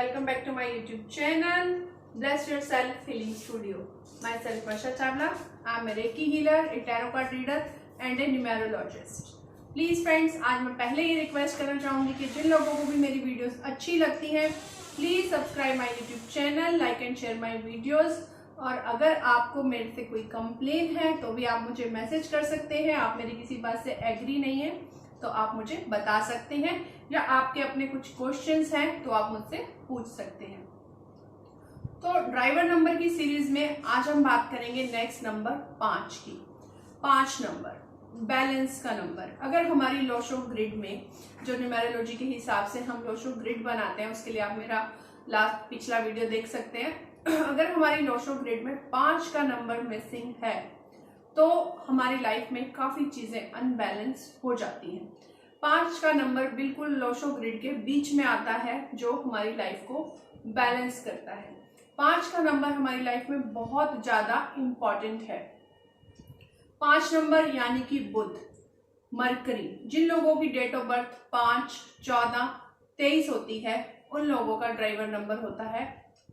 Welcome back to my YouTube channel. Bless Yourself Healing Studio. Myself Varsha Chawla. I'm a Reiki healer, a tarot card reader, and a numerologist. Please friends, आज मैं पहले ही request करना चाहूँगी कि जिन लोगों को भी मेरी वीडियोस अच्छी लगती हैं please subscribe my YouTube channel, like and share my videos. और अगर आपको मेरे से कोई कंप्लेन है तो भी आप मुझे मैसेज कर सकते हैं। आप मेरी किसी बात से एग्री नहीं है तो आप मुझे बता सकते हैं, या आपके अपने कुछ क्वेश्चंस हैं तो आप मुझसे पूछ सकते हैं। तो ड्राइवर नंबर की सीरीज में आज हम बात करेंगे नेक्स्ट नंबर 5 की। 5 नंबर बैलेंस का नंबर। अगर हमारी लोशो ग्रिड में, जो न्यूमेरोलॉजी के हिसाब से हम लोशो ग्रिड बनाते हैं, उसके लिए आप मेरा पिछला वीडियो देख सकते हैं। अगर हमारी लोशो ग्रिड में 5 का नंबर मिसिंग है तो हमारी लाइफ में काफी चीजें अनबैलेंस हो जाती हैं। 5 का नंबर बिल्कुल लोशो ग्रिड के बीच में आता है, जो हमारी लाइफ को बैलेंस करता है। 5 का नंबर हमारी लाइफ में बहुत ज्यादा इंपॉर्टेंट है। 5 नंबर यानी कि बुध, मरकरी। जिन लोगों की डेट ऑफ बर्थ 5, 14, 23 होती है उन लोगों का ड्राइवर नंबर होता है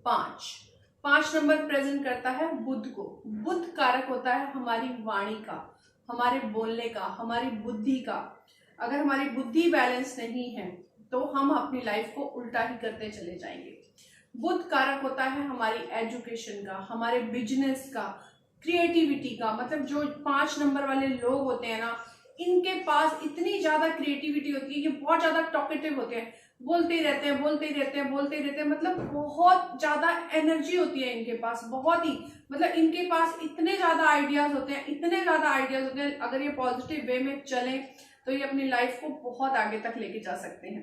5। 5 नंबर प्रेजेंट करता है बुध को। बुध कारक होता है हमारी वाणी का, हमारे बोलने का, हमारी बुद्धि का। अगर हमारी बुद्धि बैलेंस नहीं है तो हम अपनी लाइफ को उल्टा ही करते चले जाएंगे। बुध कारक होता है हमारी एजुकेशन का, हमारे बिजनेस का, क्रिएटिविटी का। मतलब जो 5 नंबर वाले लोग होते हैं ना, इनके पास इतनी ज्यादा क्रिएटिविटी होती है, ये बहुत ज्यादा टॉकेटिव होते हैं, बोलते ही रहते हैं, बोलते ही रहते हैं, बोलते ही रहते हैं। मतलब बहुत ज्यादा एनर्जी होती है इनके पास, बहुत ही। मतलब इनके पास इतने ज्यादा आइडियाज होते हैं, इतने ज्यादा आइडियाज होते हैं। अगर ये पॉजिटिव वे में चले तो ये अपनी लाइफ को बहुत आगे तक लेके जा सकते हैं।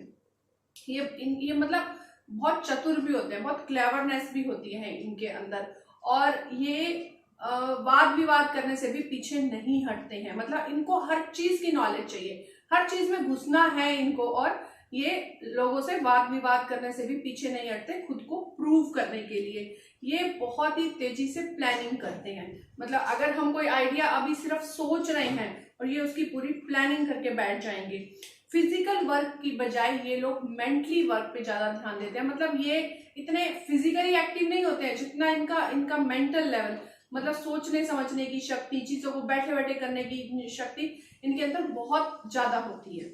ये मतलब बहुत चतुर भी होते हैं, बहुत क्लेवरनेस भी होती है इनके अंदर। और ये वाद विवाद करने से भी पीछे नहीं हटते हैं। मतलब इनको हर चीज की नॉलेज चाहिए, हर चीज में घुसना है इनको। और ये लोगों से वाद विवाद करने से भी पीछे नहीं हटते, खुद को प्रूव करने के लिए। ये बहुत ही तेजी से प्लानिंग करते हैं। मतलब अगर हम कोई आइडिया अभी सिर्फ सोच रहे हैं और ये उसकी पूरी प्लानिंग करके बैठ जाएंगे। फिजिकल वर्क की बजाय ये लोग मेंटली वर्क पे ज्यादा ध्यान देते हैं। मतलब ये इतने फिजिकली एक्टिव नहीं होते हैं जितना इनका मेंटल लेवल, मतलब सोचने समझने की शक्ति, चीजों को बैठे बैठे करने की शक्ति इनके अंदर बहुत ज्यादा होती है।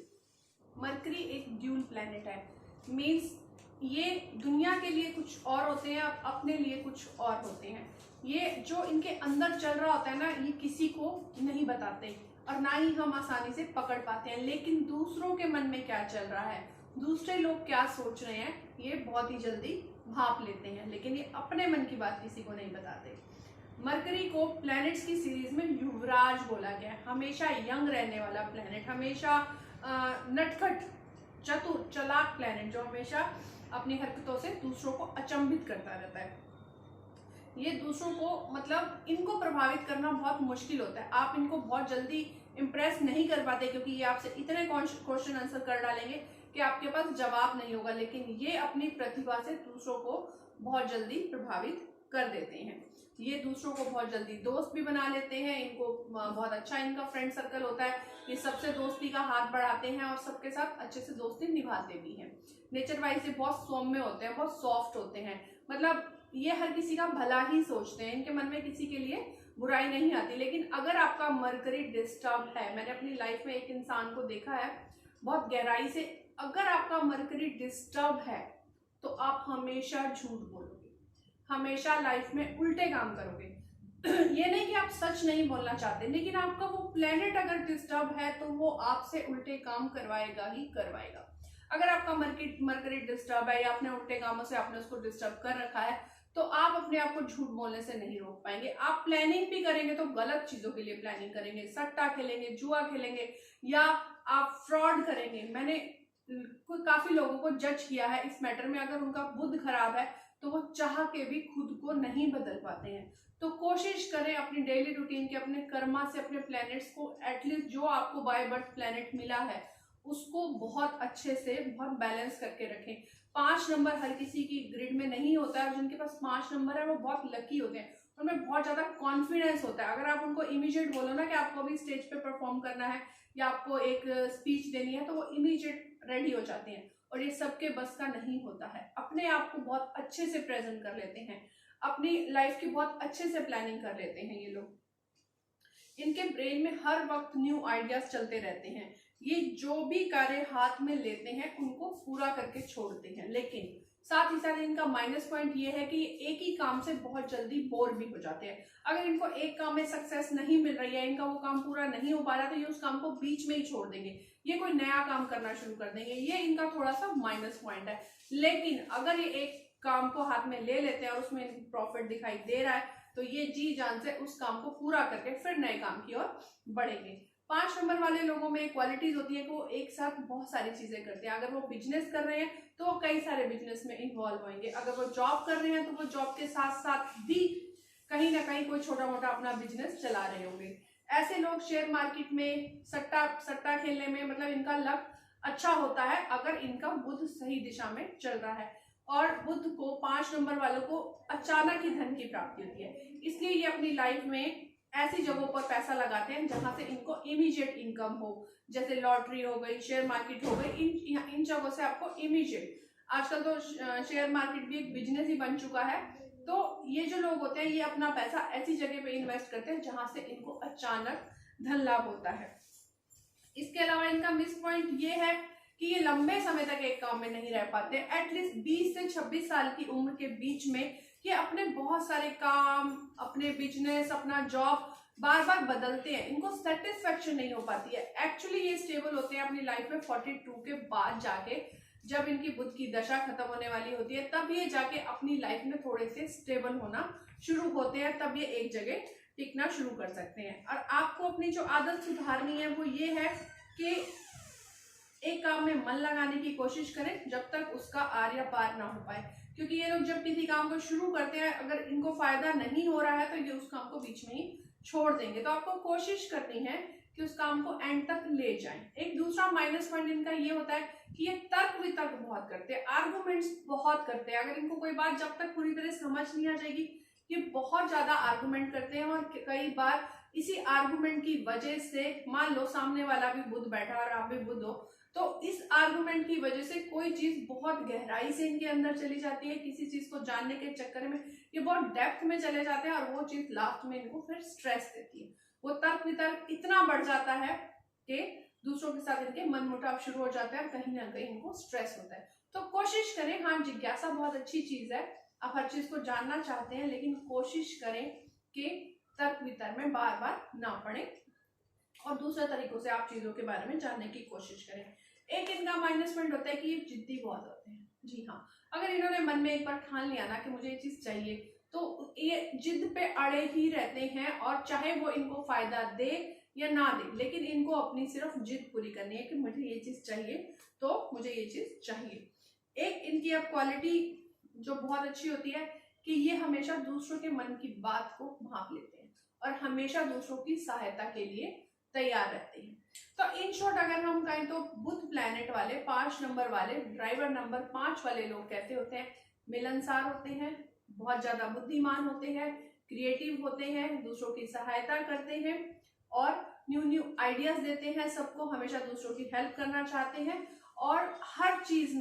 मरकरी एक ड्यूल प्लैनेट है, मीन्स ये दुनिया के लिए कुछ और होते हैं, अपने लिए कुछ और होते हैं। ये जो इनके अंदर चल रहा होता है ना, ये किसी को नहीं बताते और ना ही हम आसानी से पकड़ पाते हैं। लेकिन दूसरों के मन में क्या चल रहा है, दूसरे लोग क्या सोच रहे हैं, ये बहुत ही जल्दी भांप लेते हैं। लेकिन ये अपने मन की बात किसी को नहीं बताते। मरकरी को प्लैनेट्स की सीरीज में युवराज बोला गया है। हमेशा यंग रहने वाला प्लैनेट, हमेशा नटखट, चतुर, चालाक प्लैनेट, जो हमेशा अपनी हरकतों से दूसरों को अचंभित करता रहता है। ये दूसरों को, मतलब इनको प्रभावित करना बहुत मुश्किल होता है। आप इनको बहुत जल्दी इम्प्रेस नहीं कर पाते, क्योंकि ये आपसे इतने क्वेश्चन आंसर कर डालेंगे कि आपके पास जवाब नहीं होगा। लेकिन ये अपनी प्रतिभा से दूसरों को बहुत जल्दी प्रभावित कर देते हैं। ये दूसरों को बहुत जल्दी दोस्त भी बना लेते हैं। इनको बहुत अच्छा इनका फ्रेंड सर्कल होता है। ये सबसे दोस्ती का हाथ बढ़ाते हैं और सबके साथ अच्छे से दोस्ती निभाते भी हैं। नेचर वाइज ये बहुत सौम्य होते हैं, बहुत सॉफ्ट होते हैं। मतलब ये हर किसी का भला ही सोचते हैं, इनके मन में किसी के लिए बुराई नहीं आती। लेकिन अगर आपका मरकरी डिस्टर्ब है, मैंने अपनी लाइफ में एक इंसान को देखा है बहुत गहराई से, अगर आपका मरकरी डिस्टर्ब है तो आप हमेशा झूठ बोलोगे, हमेशा लाइफ में उल्टे काम करोगे। ये नहीं कि आप सच नहीं बोलना चाहते, लेकिन आपका वो प्लेनेट अगर डिस्टर्ब है तो वो आपसे उल्टे काम करवाएगा ही करवाएगा। अगर आपका मरकरी डिस्टर्ब है या अपने उल्टे कामों से आपने उसको डिस्टर्ब कर रखा है तो आप अपने आप को झूठ बोलने से नहीं रोक पाएंगे। आप प्लानिंग भी करेंगे तो गलत चीजों के लिए प्लानिंग करेंगे, सट्टा खेलेंगे, जुआ खेलेंगे, या आप फ्रॉड करेंगे। मैंने काफी लोगों को जज किया है इस मैटर में। अगर उनका बुध खराब है तो वो चाह के भी खुद को नहीं बदल पाते हैं। तो कोशिश करें अपनी डेली रूटीन के, अपने कर्मा से, अपने प्लैनेट्स को, एटलीस्ट जो आपको बाय बर्थ प्लैनेट मिला है उसको बहुत अच्छे से, बहुत बैलेंस करके रखें। 5 नंबर हर किसी की ग्रिड में नहीं होता है, और जिनके पास 5 नंबर है वो बहुत लकी होते हैं, उनमें बहुत ज्यादा कॉन्फिडेंस होता है। अगर आप उनको इमीडिएट बोलो ना कि आपको अभी स्टेज पे परफॉर्म करना है या आपको एक स्पीच देनी है, तो वो इमीडिएट रेडी हो जाते हैं। और ये सबके बस का नहीं होता है। अपने अपने आप को बहुत अच्छे से प्रेजेंट कर लेते हैं, अपनी लाइफ की बहुत अच्छे से प्लानिंग कर लेते हैं। ये लोग, इनके ब्रेन में हर वक्त न्यू आइडियाज चलते रहते हैं। ये जो भी कार्य हाथ में लेते हैं उनको पूरा करके छोड़ते हैं। लेकिन साथ ही साथ इनका माइनस पॉइंट ये है कि ये एक ही काम से बहुत जल्दी बोर भी हो जाते हैं। अगर इनको एक काम में सक्सेस नहीं मिल रही है, इनका वो काम पूरा नहीं हो पा रहा, तो ये उस काम को बीच में ही छोड़ देंगे, ये कोई नया काम करना शुरू कर देंगे। ये इनका थोड़ा सा माइनस पॉइंट है। लेकिन अगर ये एक काम को हाथ में ले लेते हैं और उसमें इनको प्रॉफिट दिखाई दे रहा है, तो ये जी जान से उस काम को पूरा करके फिर नए काम की ओर बढ़ेंगे। 5 नंबर वाले लोगों में एक क्वालिटीज होती है कि वो एक साथ बहुत सारी चीजें करते हैं। अगर वो बिजनेस कर रहे हैं तो वो कई सारे बिजनेस में इन्वॉल्व होंगे। अगर वो जॉब कर रहे हैं तो वो जॉब के साथ साथ भी कहीं ना कहीं कोई छोटा मोटा अपना बिजनेस चला रहे होंगे। ऐसे लोग शेयर मार्केट में सट्टा खेलने में मतलब इनका लक अच्छा होता है अगर इनका बुध सही दिशा में चल रहा है। और बुध को 5 नंबर वालों को अचानक ही धन की प्राप्ति होती है, इसलिए ये अपनी लाइफ में ऐसी जगहों पर पैसा लगाते हैं जहां से इनको इमीडिएट इनकम हो, जैसे लॉटरी हो गई, शेयर मार्केट हो गई। इन जगहों से आपको इमीडिएट, आजकल तो शेयर मार्केट भी एक बिजनेस ही बन चुका है। तो ये जो लोग होते हैं ये अपना पैसा ऐसी जगह पे इन्वेस्ट करते हैं जहां से इनको अचानक धन लाभ होता है। इसके अलावा इनका मिस पॉइंट ये है कि ये लंबे समय तक एक काम में नहीं रह पाते। एटलीस्ट 20 से 26 साल की उम्र के बीच में ये अपने बहुत सारे काम, अपने बिजनेस, अपना जॉब बार बार बदलते हैं, इनको सेटिस्फेक्शन नहीं हो पाती है। एक्चुअली ये स्टेबल होते हैं अपनी लाइफ में 42 के बाद जाके, जब इनकी बुध की दशा खत्म होने वाली होती है, तब ये जाके अपनी लाइफ में थोड़े से स्टेबल होना शुरू होते हैं, तब ये एक जगह टिकना शुरू कर सकते हैं। और आपको अपनी जो आदत सुधारनी है वो ये है कि एक काम में मन लगाने की कोशिश करें जब तक उसका आर या पार ना हो पाए। क्योंकि ये लोग जब किसी काम को शुरू करते हैं, अगर इनको फायदा नहीं हो रहा है तो ये उस काम को बीच में ही छोड़ देंगे। तो आपको कोशिश करनी है कि उस काम को एंड तक ले जाएं। एक दूसरा माइनस पॉइंट इनका ये होता है कि ये तर्क वितर्क बहुत करते हैं, आर्गुमेंट्स बहुत करते हैं। अगर इनको कोई बात जब तक पूरी तरह समझ नहीं आ जाएगी, ये बहुत ज्यादा आर्गुमेंट करते हैं। और कई बार इसी आर्गुमेंट की वजह से, मान लो सामने वाला भी बुध बैठा और आप भी बुध हो, तो इस आर्गुमेंट की वजह से कोई चीज बहुत गहराई से इनके अंदर चली जाती है। किसी चीज को जानने के चक्कर में ये बहुत डेप्थ में चले जाते हैं और वो चीज लास्ट में इनको फिर स्ट्रेस देती है। वो तर्क वितर्क इतना बढ़ जाता है कि दूसरों के साथ इनके मनमुटाव शुरू हो जाता है और कहीं ना कहीं इनको स्ट्रेस होता है। तो कोशिश करें, हाँ जिज्ञासा बहुत अच्छी चीज है, आप हर चीज को जानना चाहते हैं, लेकिन कोशिश करें कि तर्क वितर्क में बार बार ना पड़े और दूसरे तरीकों से आप चीजों के बारे में जानने की कोशिश करें। एक इनका माइनस पॉइंट होता है कि ये जिद्दी बहुत होते हैं। जी हाँ, अगर इन्होंने मन में एक बार ठान लिया ना कि मुझे ये चीज चाहिए, तो ये जिद पे अड़े ही रहते हैं। और चाहे वो इनको फायदा दे या ना दे, लेकिन इनको अपनी सिर्फ जिद पूरी करनी है कि मुझे ये चीज चाहिए तो मुझे ये चीज चाहिए। एक इनकी अब क्वालिटी जो बहुत अच्छी होती है कि ये हमेशा दूसरों के मन की बात को भांप लेते हैं और हमेशा दूसरों की सहायता के लिए तैयार रहते हैं। तो इन शॉर्ट अगर हम कहें तो बुध प्लैनेट वाले 5 नंबर वाले, ड्राइवर नंबर 5 वाले लोग कैसे होते हैं? मिलनसार होते हैं, बहुत ज्यादा बुद्धिमान होते हैं, क्रिएटिव होते हैं, दूसरों की सहायता करते हैं और न्यू आइडियाज देते हैं सबको, हमेशा दूसरों की हेल्प करना चाहते हैं और हर चीज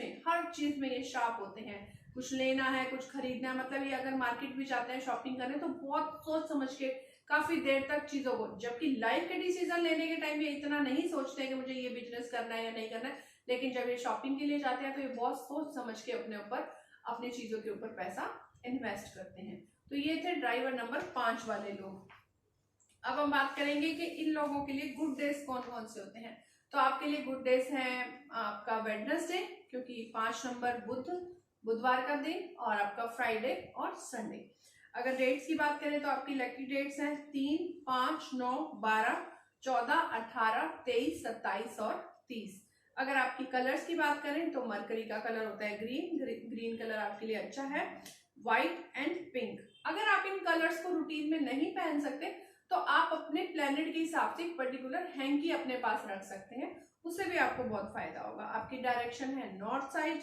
में ये शार्प होते हैं। कुछ लेना है, कुछ खरीदना है, मतलब ये अगर मार्केट भी जाते हैं शॉपिंग करने तो बहुत सोच समझ के काफी देर तक चीजों को, जबकि लाइफ के डिसीजन लेने के टाइम ये इतना नहीं सोचते हैं कि मुझे ये बिजनेस करना है या नहीं करना है, लेकिन जब ये शॉपिंग के लिए जाते हैं तो ये बहुत सोच समझ के अपने ऊपर, अपने चीजों के ऊपर पैसा इन्वेस्ट करते हैं। तो ये थे ड्राइवर नंबर 5 वाले लोग। अब हम बात करेंगे कि इन लोगों के लिए गुड डेज कौन कौन से होते हैं। तो आपके लिए गुड डेज हैं आपका वेडनेसडे, क्योंकि 5 नंबर बुधवार का दिन, और आपका फ्राइडे और संडे। अगर डेट्स की बात करें तो आपकी लकी डेट्स हैं 3, 5, 9, 12, 14, 18, 23, 27 और 30। अगर आपकी कलर्स की बात करें तो मरकरी का कलर होता है ग्रीन कलर आपके लिए अच्छा है, व्हाइट एंड पिंक। अगर आप इन कलर्स को रूटीन में नहीं पहन सकते तो आप अपने प्लेनेट के हिसाब से एक पर्टिकुलर हैंकी अपने पास रख सकते हैं, उससे भी आपको बहुत फायदा होगा। आपकी डायरेक्शन है नॉर्थ साइड।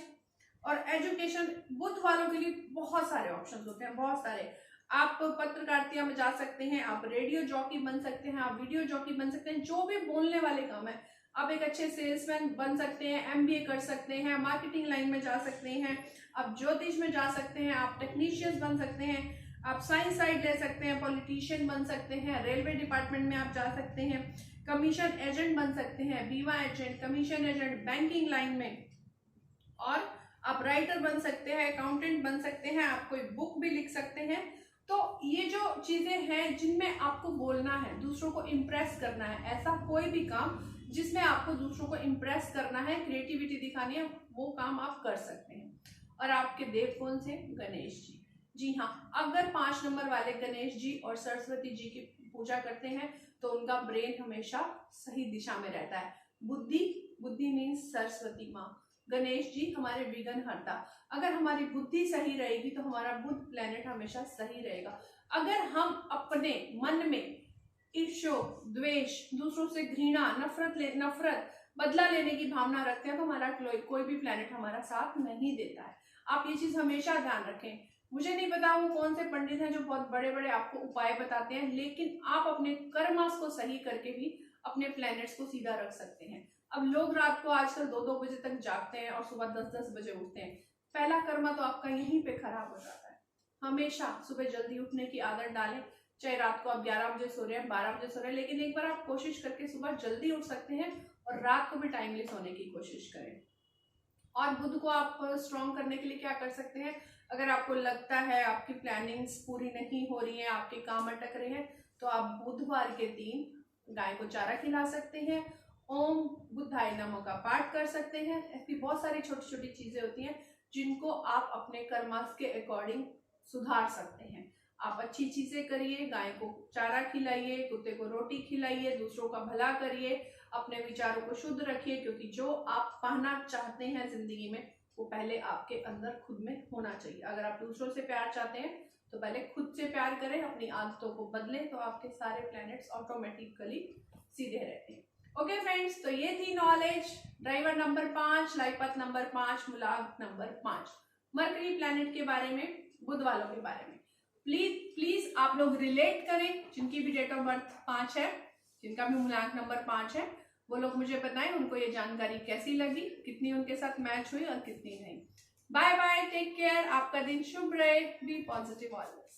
और एजुकेशन, बुध वालों के लिए बहुत सारे ऑप्शंस होते हैं, बहुत सारे। आप पत्रकारिता में जा सकते हैं, आप रेडियो जॉकी बन सकते हैं, आप वीडियो जॉकी बन सकते हैं, जो भी बोलने वाले काम है आप एक अच्छे सेल्समैन बन सकते हैं, MBA कर सकते हैं, मार्केटिंग लाइन में जा सकते हैं, आप ज्योतिष में जा सकते हैं, आप टेक्नीशियन बन सकते हैं, आप साइंस साइड ले सकते हैं, पॉलिटिशियन बन सकते हैं, रेलवे डिपार्टमेंट में आप जा सकते हैं, कमीशन एजेंट बन सकते हैं, बीमा agent, commission agent, banking line में, और आप राइटर बन सकते हैं, अकाउंटेंट बन सकते हैं, आप कोई बुक भी लिख सकते हैं। तो ये जो चीजें हैं जिनमें आपको बोलना है, दूसरों को इम्प्रेस करना है, ऐसा कोई भी काम जिसमें आपको दूसरों को इम्प्रेस करना है, क्रिएटिविटी दिखानी है, वो काम आप कर सकते हैं। और आपके देव कौन से? गणेश जी। जी हाँ, अगर 5 नंबर वाले गणेश जी और सरस्वती जी की पूजा करते हैं तो उनका ब्रेन हमेशा सही दिशा में रहता है। बुद्धि मीन्स सरस्वती माँ, गणेश जी हमारे विघ्न हरता। अगर हमारी बुद्धि सही रहेगी तो हमारा बुध प्लेनेट हमेशा सही रहेगा। अगर हम अपने मन में ईर्ष्या, द्वेष, दूसरों से घृणा, नफरत, बदला लेने की भावना रखते हैं तो हमारा कोई भी प्लेनेट हमारा साथ नहीं देता है। आप ये चीज हमेशा ध्यान रखें। मुझे नहीं पता वो कौन से पंडित हैं जो बहुत बड़े बड़े आपको उपाय बताते हैं, लेकिन आप अपने कर्मास को सही करके भी अपने प्लैनेट्स को सीधा रख सकते हैं। अब लोग रात को आजकल 2-2 बजे तक जागते हैं और सुबह 10-10 बजे उठते हैं। पहला कर्मा तो आपका यहीं पे खराब हो जाता है। हमेशा सुबह जल्दी उठने की आदत डालें, चाहे रात को आप 11 बजे सो रहे हैं, 12 बजे सो रहे हैं, लेकिन एक बार आप कोशिश करके सुबह जल्दी उठ सकते हैं और रात को भी टाइमली सोने की कोशिश करें। और बुध को आप स्ट्रॉन्ग करने के लिए क्या कर सकते हैं? अगर आपको लगता है आपकी प्लानिंग्स पूरी नहीं हो रही हैं, आपके काम अटक रहे हैं, तो आप बुधवार के दिन गाय को चारा खिला सकते हैं, ओम बुद्धाय नमः का पाठ कर सकते हैं। ऐसी बहुत सारी छोटी छोटी चीजें होती हैं जिनको आप अपने कर्मास के अकॉर्डिंग सुधार सकते हैं। आप अच्छी चीजें करिए, गाय को चारा खिलाइए, कुत्ते को रोटी खिलाइए, दूसरों का भला करिए, अपने विचारों को शुद्ध रखिए, क्योंकि जो आप पाना चाहते हैं जिंदगी में वो पहले आपके अंदर खुद में होना चाहिए। अगर आप दूसरों से प्यार चाहते हैं तो पहले खुद से प्यार करें, अपनी आदतों को बदलें, तो आपके सारे प्लैनेट्स ऑटोमेटिकली सीधे रहते हैं। ओके फ्रेंड्स, तो ये थी नॉलेज ड्राइवर नंबर 5, लाइफ पथ नंबर 5, मुलाक नंबर 5, मरकरी प्लैनेट के बारे में, बुध वालों के बारे में। प्लीज आप लोग रिलेट करें, जिनकी भी डेट ऑफ बर्थ 5 है, जिनका भी मूलांक नंबर 5 है, वो लोग मुझे बताएं उनको ये जानकारी कैसी लगी, कितनी उनके साथ मैच हुई और कितनी नहीं। बाय बाय, टेक केयर, आपका दिन शुभ रहे, बी पॉजिटिव ऑलवेज।